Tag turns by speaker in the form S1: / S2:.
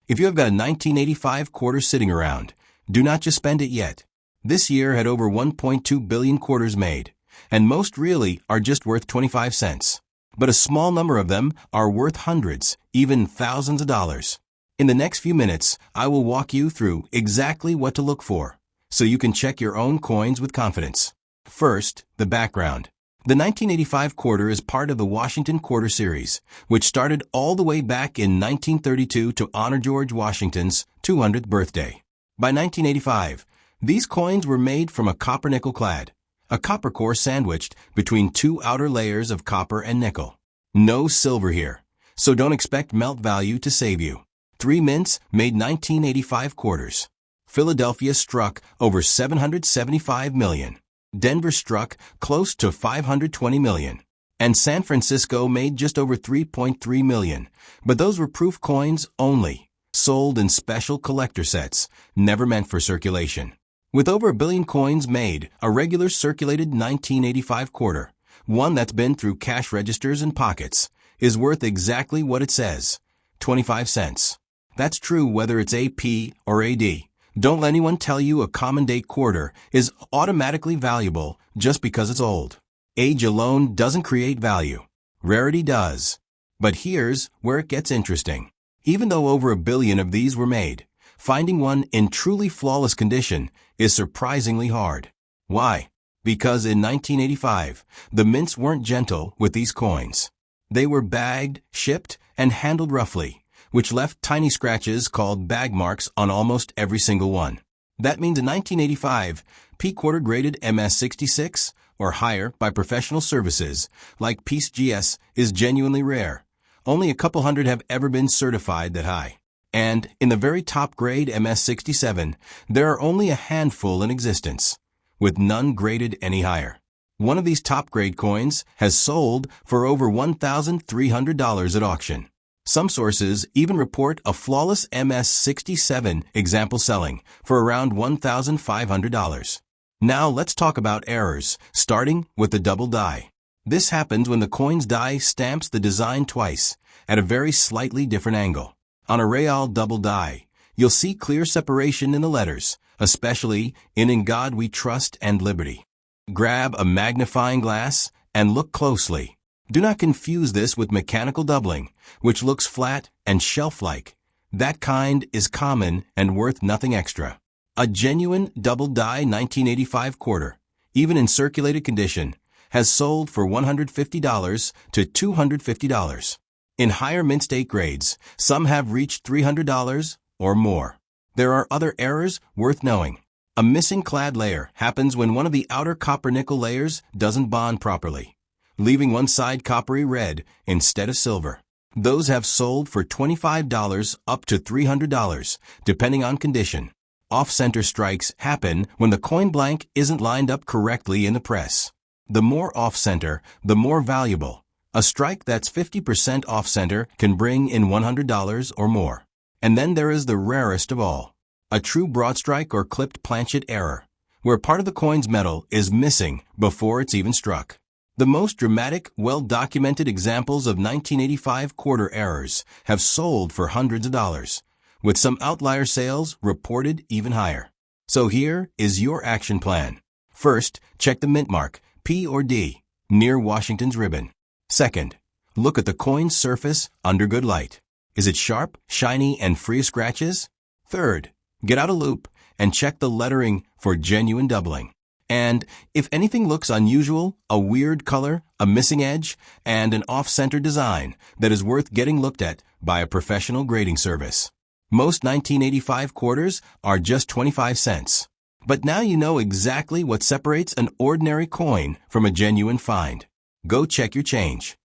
S1: If you have got a 1985 quarter sitting around, do not just spend it yet. This year had over 1.2 billion quarters made, and most really are just worth 25 cents. But a small number of them are worth hundreds, even thousands of dollars. In the next few minutes, I will walk you through exactly what to look for, so you can check your own coins with confidence. First, the background. The 1985 quarter is part of the Washington Quarter Series, which started all the way back in 1932 to honor George Washington's 200th birthday. By 1985, these coins were made from a copper nickel clad, a copper core sandwiched between two outer layers of copper and nickel. No silver here, so don't expect melt value to save you. 3 mints made 1985 quarters. Philadelphia struck over 775 million. Denver struck close to 520 million. And San Francisco made just over 3.3 million. But those were proof coins only, sold in special collector sets, never meant for circulation. With over 1 billion coins made, a regular circulated 1985 quarter, one that's been through cash registers and pockets, is worth exactly what it says, 25 cents. That's true whether it's AP or AD. Don't let anyone tell you a common day quarter is automatically valuable just because it's old. Age alone doesn't create value. Rarity does. But here's where it gets interesting. Even though over 1 billion of these were made, finding one in truly flawless condition is surprisingly hard. Why? Because in 1985, the mints weren't gentle with these coins. They were bagged, shipped, and handled roughly, which left tiny scratches called bag marks on almost every single one. That means in 1985, P quarter graded MS66 or higher by professional services like Peace GS is genuinely rare. Only a couple hundred have ever been certified that high. And in the very top grade MS67, there are only a handful in existence, with none graded any higher. One of these top grade coins has sold for over $1,300 at auction. Some sources even report a flawless MS67 example selling for around $1,500. Now let's talk about errors, starting with the double die. This happens when the coin's die stamps the design twice, at a very slightly different angle. On a real double die, you'll see clear separation in the letters, especially in God We Trust and Liberty. Grab a magnifying glass and look closely. Do not confuse this with mechanical doubling, which looks flat and shelf-like. That kind is common and worth nothing extra. A genuine double die 1985 quarter, even in circulated condition, has sold for $150 to $250. In higher mint state grades, some have reached $300 or more. There are other errors worth knowing. A missing clad layer happens when one of the outer copper nickel layers doesn't bond properly, leaving one side coppery red instead of silver. Those have sold for $25 up to $300, depending on condition. Off-center strikes happen when the coin blank isn't lined up correctly in the press. The more off-center, the more valuable. A strike that's 50% off-center can bring in $100 or more. And then there is the rarest of all, a true broad strike or clipped planchet error, where part of the coin's metal is missing before it's even struck. The most dramatic, well-documented examples of 1985 quarter errors have sold for hundreds of dollars, with some outlier sales reported even higher. So here is your action plan. First, check the mint mark, P or D, near Washington's ribbon. Second, look at the coin's surface under good light. Is it sharp, shiny, and free of scratches? Third, get out a loupe and check the lettering for genuine doubling. And if anything looks unusual, a weird color, a missing edge, and an off-center design, that is worth getting looked at by a professional grading service. Most 1985 quarters are just 25 cents. But now you know exactly what separates an ordinary coin from a genuine find. Go check your change.